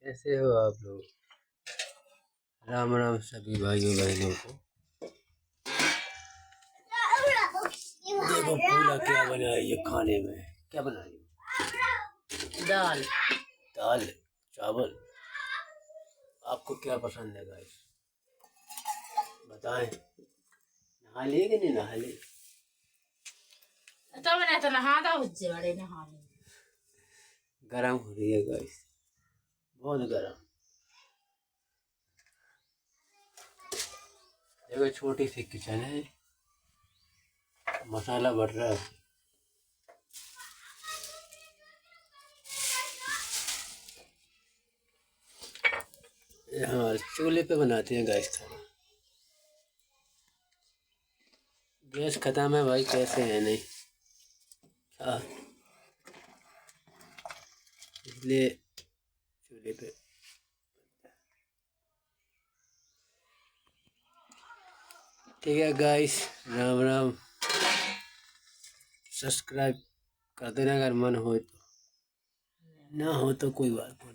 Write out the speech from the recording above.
कैसे हो आप लोग? राम राम सभी भाइयों बहनों को। देखो फूला क्या बनाया ये खाने में, क्या बनाई? दाल दाल चावल। आपको क्या पसंद है गाइस बताएं। नहा लिए कि नहीं नहा लिए? तो मैंने तो नहादा हुज्जे बड़े नहाने गरम हो रही है गाइस, बहुत गरम। देखो छोटी सी किचन है, मसाला बढ़ रहा है। हाँ चूल्हे पे बनाते हैं गैस खाना। गैस खत्म है भाई, कैसे है नहीं हाँ, इसलिए चूल्हे पे। ठीक है गाइस, राम राम। सब्सक्राइब कर देना अगर मन हो तो, ना हो तो कोई बात नहीं।